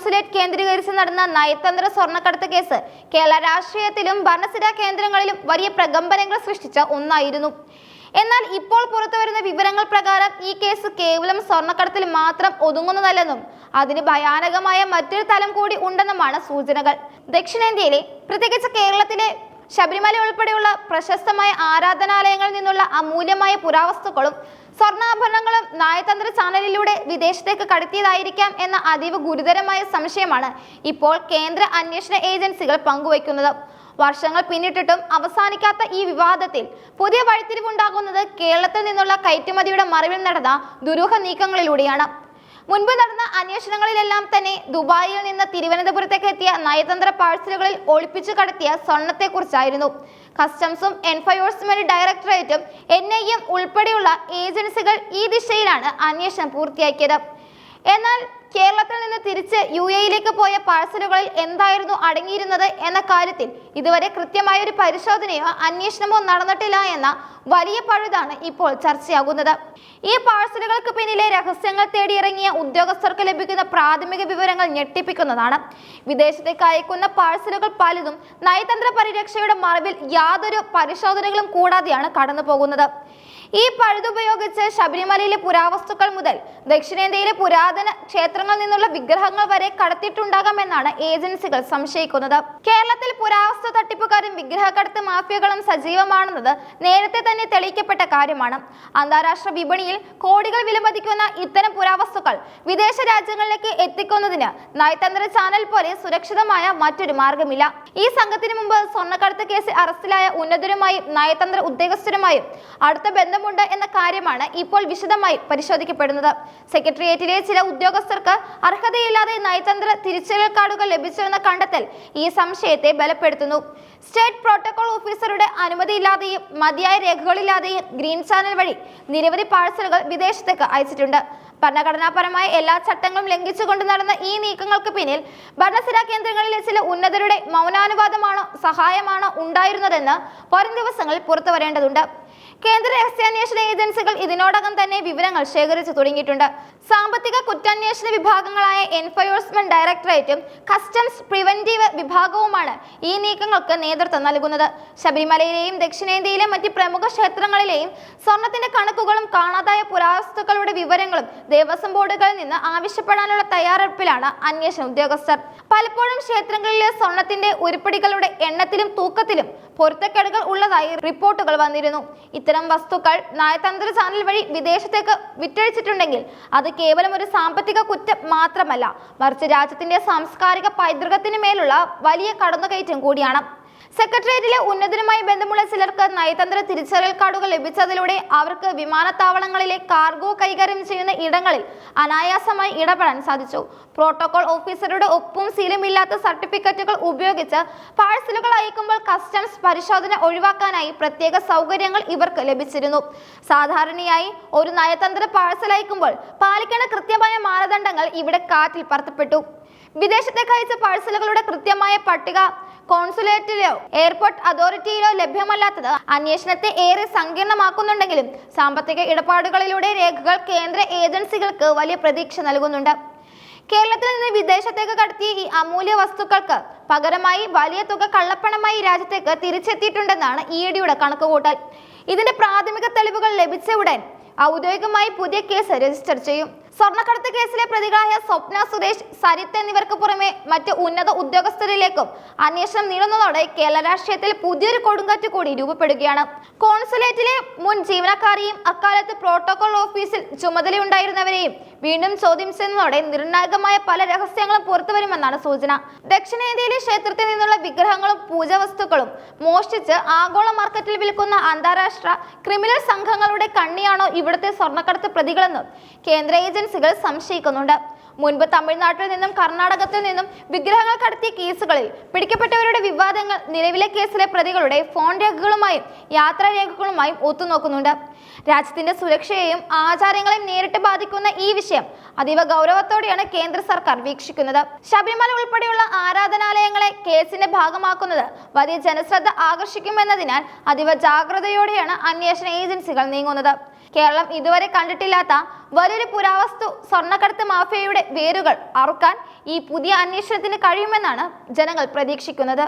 Consulate കേന്ദ്രീകരിച്ച് നടന്ന നയതന്ത്ര സ്വർണ്ണക്കടത്ത് കേസ് കേരള രാഷ്ട്രീയത്തിലും ഭരണസിരാ കേന്ദ്രങ്ങളിലും വലിയ പ്രകമ്പനങ്ങൾ സൃഷ്ടിച്ച ഒന്നായിരുന്നു. എന്നാൽ ഇപ്പോൾ പുറത്തുവരുന്ന വിവരങ്ങൾ പ്രകാരം ഈ കേസ് കേവലം സ്വർണ്ണക്കടത്തിൽ മാത്രം ഒതുങ്ങുന്നതല്ലെന്നും അതിന് ഭയാനകമായ മറ്റൊരു തലം കൂടി ഉണ്ടെന്നുമാണ് സൂചനകൾ. ദക്ഷിണേന്ത്യയിലെ, പ്രത്യേകിച്ച് കേരളത്തിലെ ശബരിമല ഉൾപ്പെടെയുള്ള പ്രശസ്തമായ ആരാധനാലയങ്ങളിൽ നിന്നുള്ള അമൂല്യമായ പുരാവസ്തുക്കളും സ്വർണ്ണാഭരണങ്ങളും നയതന്ത്ര ചാനലിലൂടെ വിദേശത്തേക്ക് കടത്തിയതായിരിക്കാം എന്ന അതീവ ഗുരുതരമായ സംശയമാണ് ഇപ്പോൾ കേന്ദ്ര അന്വേഷണ ഏജൻസികൾ പങ്കുവയ്ക്കുന്നത്. വർഷങ്ങൾ പിന്നിട്ടിട്ടും അവസാനിക്കാത്ത ഈ വിവാദത്തിൽ പുതിയ വഴിത്തിരിവുണ്ടാകുന്നത് കേരളത്തിൽ നിന്നുള്ള കയറ്റുമതിയുടെ മറവിൽ നടന്ന ദുരൂഹ നീക്കങ്ങളിലൂടെയാണ്. മുൻപ് നടന്ന അന്വേഷണങ്ങളിലെല്ലാം തന്നെ ദുബായിൽ നിന്ന് തിരുവനന്തപുരത്തേക്ക് എത്തിയ നയതന്ത്ര പാഴ്സലുകളിൽ ഒളിപ്പിച്ചു കടത്തിയ സ്വർണത്തെക്കുറിച്ചായിരുന്നു. കസ്റ്റംസും എൻഫോഴ്സ്മെന്റ് ഡയറക്ടറേറ്റും NIA ഉൾപ്പെടെയുള്ള ഏജൻസികൾ ഈ ദിശയിലാണ് അന്വേഷണം പൂർത്തിയാക്കിയത്. എന്നാൽ കേരളത്തിൽ നിന്ന് തിരിച്ച് UAE പോയ പാഴ്സലുകളിൽ എന്തായിരുന്നു അടങ്ങിയിരുന്നത് എന്ന കാര്യത്തിൽ ഇതുവരെ കൃത്യമായ ഒരു പരിശോധനയോ അന്വേഷണമോ നടന്നിട്ടില്ല എന്ന വലിയ പഴുതാണ് ഇപ്പോൾ ചർച്ചയാകുന്നത്. ഈ പാഴ്സലുകൾക്ക് പിന്നിലെ രഹസ്യങ്ങൾ തേടിയിറങ്ങിയ ഉദ്യോഗസ്ഥർക്ക് ലഭിക്കുന്ന പ്രാഥമിക വിവരങ്ങൾ ഞെട്ടിപ്പിക്കുന്നതാണ്. വിദേശത്തേക്ക് അയക്കുന്ന പാഴ്സലുകൾ പലതും നയതന്ത്ര പരിരക്ഷയുടെ മറവിൽ യാതൊരു പരിശോധനകളും കൂടാതെയാണ് കടന്നു പോകുന്നത്. ഈ പഴുതുപയോഗിച്ച് ശബരിമലയിലെ പുരാവസ്തുക്കൾ മുതൽ ദക്ഷിണേന്ത്യയിലെ പുരാതന ക്ഷേത്രങ്ങളിൽ നിന്നുള്ള വിഗ്രഹങ്ങൾ വരെ കടത്തിയിട്ടുണ്ടാകാമെന്നാണ് ഏജൻസികൾ സംശയിക്കുന്നത്. കേരളത്തിൽ പുരാവസ്തു തട്ടിപ്പുകാരും വിഗ്രഹക്കടത്ത് മാഫിയകളും സജീവമാണെന്നത് നേരത്തെ തന്നെ തെളിയിക്കപ്പെട്ട കാര്യമാണ്. അന്താരാഷ്ട്ര വിപണിയിൽ കോടികൾ വിലമതിക്കുന്ന ഇത്തരം പുരാവസ്തുക്കൾ വിദേശ രാജ്യങ്ങളിലേക്ക് എത്തിക്കുന്നതിന് നയതന്ത്ര ചാനൽ പോലെ സുരക്ഷിതമായ മറ്റൊരു മാർഗമില്ല. ഈ സംഘത്തിന് മുമ്പ് സ്വർണ്ണക്കടത്ത് കേസിൽ അറസ്റ്റിലായ ഉന്നതരുമായും നയതന്ത്ര ഉദ്യോഗസ്ഥരുമായും അടുത്ത ബന്ധമുണ്ട് എന്ന കാര്യമാണ് ഇപ്പോൾ വിശദമായി പരിശോധിക്കപ്പെടുന്നത്. സെക്രട്ടേറിയറ്റിലെ ചില ഉദ്യോഗസ്ഥർക്ക് അർഹതയില്ലാതെ നയതന്ത്ര തിരിച്ചറിയൽ കാർഡുകൾ ലഭിച്ചുവെന്ന കണ്ടെത്തൽ ഈ സംശയത്തെ ബലപ്പെടുത്തുന്നു. സ്റ്റേറ്റ് പ്രോട്ടോകോൾ ഓഫീസറുടെ അനുമതിയില്ലാതെയും മതിയായ രേഖകളില്ലാതെയും ഗ്രീൻ ചാനൽ വഴി നിരവധി പാഴ്സലുകൾ വിദേശത്തേക്ക് അയച്ചിട്ടുണ്ട്. ഭരണഘടനാപരമായ എല്ലാ ചട്ടങ്ങളും ലംഘിച്ചുകൊണ്ട് നടന്ന ഈ നീക്കങ്ങൾക്ക് പിന്നിൽ ഭരണസിരാ കേന്ദ്രങ്ങളിലെ ചില ഉന്നതരുടെ മൗനാനുവാദമാണോ സഹായമാണോ ഉണ്ടായിരുന്നതെന്ന് വരും ദിവസങ്ങളിൽ പുറത്തു വരേണ്ടതുണ്ട്. കേന്ദ്ര രഹസ്യാന്വേഷണ ഏജൻസികൾ ഇതിനോടകം തന്നെ വിവരങ്ങൾ ശേഖരിച്ചു തുടങ്ങിയിട്ടുണ്ട്. സാമ്പത്തിക കുറ്റാന്വേഷണ വിഭാഗങ്ങളായ എൻഫോഴ്സ്മെന്റ് ഡയറക്ടറേറ്റും കസ്റ്റംസ് പ്രിവന്റീവ് വിഭാഗവുമാണ് ഈ നീക്കങ്ങൾക്ക് നേതൃത്വം നൽകുന്നത്. ശബരിമലയിലെയും ദക്ഷിണേന്ത്യയിലെ മറ്റ് പ്രമുഖ ക്ഷേത്രങ്ങളിലെയും സ്വർണത്തിന്റെ കണക്കുകളും കാണാതായ പുരാവസ്തുക്കളുടെ വിവരങ്ങളും ദേവസ്വം ബോർഡുകളിൽ നിന്ന് ആവശ്യപ്പെടാനുള്ള തയ്യാറെടുപ്പിലാണ് അന്വേഷണ ഉദ്യോഗസ്ഥർ. പലപ്പോഴും ക്ഷേത്രങ്ങളിലെ സ്വർണത്തിന്റെ ഉരുപ്പടികളുടെ എണ്ണത്തിലും തൂക്കത്തിലും പൊരുത്തക്കേടുകൾ ഉള്ളതായി റിപ്പോർട്ടുകൾ വന്നിരുന്നു. ഇത്തരം വസ്തുക്കൾ നയതന്ത്ര ചാനൽ വഴി വിദേശത്തേക്ക് വിറ്റഴിച്ചിട്ടുണ്ടെങ്കിൽ അത് കേവലം ഒരു സാമ്പത്തിക കുറ്റം മാത്രമല്ല, മറിച്ച് രാജ്യത്തിന്റെ സാംസ്കാരിക പൈതൃകത്തിന് മേലുള്ള വലിയ കടന്നുകയറ്റം കൂടിയാണ്. സെക്രട്ടേറിയറ്റിലെ ഉന്നതരുമായി ബന്ധമുള്ള ചിലർക്ക് നയതന്ത്ര തിരിച്ചറിയൽ കാർഡുകൾ ലഭിച്ചതിലൂടെ അവർക്ക് വിമാനത്താവളങ്ങളിലെ കാർഗോ കൈകാര്യം ചെയ്യുന്ന ഇടങ്ങളിൽ അനായാസമായി ഇടപെടാൻ സാധിച്ചു. പ്രോട്ടോകോൾ ഓഫീസറുടെ ഒപ്പും സീലും ഇല്ലാത്ത സർട്ടിഫിക്കറ്റുകൾ ഉപയോഗിച്ച് പാഴ്സലുകൾ അയക്കുമ്പോൾ കസ്റ്റംസ് പരിശോധന ഒഴിവാക്കാനായി പ്രത്യേക സൗകര്യങ്ങൾ ഇവർക്ക് ലഭിച്ചിരുന്നു. സാധാരണയായി ഒരു നയതന്ത്ര പാഴ്സൽ അയക്കുമ്പോൾ പാലിക്കേണ്ട കൃത്യമായ മാനദണ്ഡങ്ങൾ ഇവിടെ കാറ്റിൽ പറത്തപ്പെട്ടു. വിദേശത്തേക്ക് അയച്ച പാഴ്സലുകളുടെ കൃത്യമായ പട്ടിക കോൺസുലേറ്റിലോ എയർപോർട്ട് അതോറിറ്റിയിലോ ലഭ്യമല്ലാത്തത് അന്വേഷണത്തെ ഏറെ സങ്കീർണമാക്കുന്നുണ്ടെങ്കിലും സാമ്പത്തിക ഇടപാടുകളിലൂടെ രേഖകൾ കേന്ദ്ര ഏജൻസികൾക്ക് വലിയ പ്രതീക്ഷ നൽകുന്നുണ്ട്. കേരളത്തിൽ നിന്ന് വിദേശത്തേക്ക് കടത്തിയ ഈ അമൂല്യ വസ്തുക്കൾക്ക് പകരമായി വലിയ തുക കള്ളപ്പണമായി രാജ്യത്തേക്ക് തിരിച്ചെത്തിയിട്ടുണ്ടെന്നാണ് EDയുടെ കണക്കുകൂട്ടൽ. ഇതിന്റെ പ്രാഥമിക തെളിവുകൾ ലഭിച്ച ഉടൻ ഔദ്യോഗികമായി പുതിയ കേസ് രജിസ്റ്റർ ചെയ്യും. സ്വർണ്ണക്കടത്ത് കേസിലെ പ്രതികളായ സ്വപ്ന സുരേഷ്, സരിത്ത് എന്നിവർക്ക് പുറമെ മറ്റ് ഉന്നത ഉദ്യോഗസ്ഥരിലേക്കും അന്വേഷണം നീളുന്നതോടെ കേരള രാഷ്ട്രീയത്തിൽ പുതിയൊരു കൊടുങ്കാറ്റ് കൂടി രൂപപ്പെടുകയാണ്. കോൺസുലേറ്റിലെ മുൻ ജീവനക്കാരെയും അക്കാലത്ത് പ്രോട്ടോകോൾ ഓഫീസിൽ ചുമതലയുണ്ടായിരുന്നവരെയും വീണ്ടും ചോദ്യം ചെയ്യുന്നതോടെ നിർണായകമായ പല രഹസ്യങ്ങളും പുറത്തുവരുമെന്നാണ് സൂചന. ദക്ഷിണേന്ത്യയിലെ ക്ഷേത്രത്തിൽ നിന്നുള്ള വിഗ്രഹങ്ങളും പൂജാവസ്തുക്കളും മോഷ്ടിച്ച് ആഗോള മാർക്കറ്റിൽ വിൽക്കുന്ന അന്താരാഷ്ട്ര ക്രിമിനൽ സംഘങ്ങളുടെ കണ്ണിയാണോ ഇവിടുത്തെ സ്വർണ്ണക്കടത്ത് പ്രതികളെന്നും കേന്ദ്ര ഏജൻസികൾ സംശയിക്കുന്നുണ്ട്. മുൻപ് തമിഴ്നാട്ടിൽ നിന്നും കർണാടകത്തിൽ നിന്നും വിഗ്രഹങ്ങൾ കടത്തിയ കേസുകളിൽ പിടിക്കപ്പെട്ടവരുടെ വിവാദങ്ങൾ നിലവിലെ കേസിലെ പ്രതികളുടെ ഫോൺ രേഖകളുമായും യാത്രാരേഖകളുമായും ഒത്തുനോക്കുന്നുണ്ട്. രാജ്യത്തിന്റെ സുരക്ഷയെയും ആചാരങ്ങളെയും നേരിട്ട് ബാധിക്കുന്ന ഈ വിഷയം അതീവ ഗൗരവത്തോടെയാണ് കേന്ദ്ര സർക്കാർ വീക്ഷിക്കുന്നത്. ശബരിമല ഉൾപ്പെടെയുള്ള ആരാധനാലയങ്ങളെ കേസിന്റെ ഭാഗമാക്കുന്നത് വലിയ ജനശ്രദ്ധ ആകർഷിക്കുമെന്നതിനാൽ അതീവ ജാഗ്രതയോടെയാണ് അന്വേഷണ ഏജൻസികൾ നീങ്ങുന്നത്. കേരളം ഇതുവരെ കണ്ടിട്ടില്ലാത്ത വലിയൊരു പുരാവസ്തു സ്വർണ്ണക്കടത്ത് മാഫിയയുടെ അഴിമതിയുടെ വേരുകൾ അറുക്കാൻ ഈ പുതിയ അന്വേഷണത്തിന് കഴിയുമെന്നാണ് ജനങ്ങൾ പ്രതീക്ഷിക്കുന്നത്.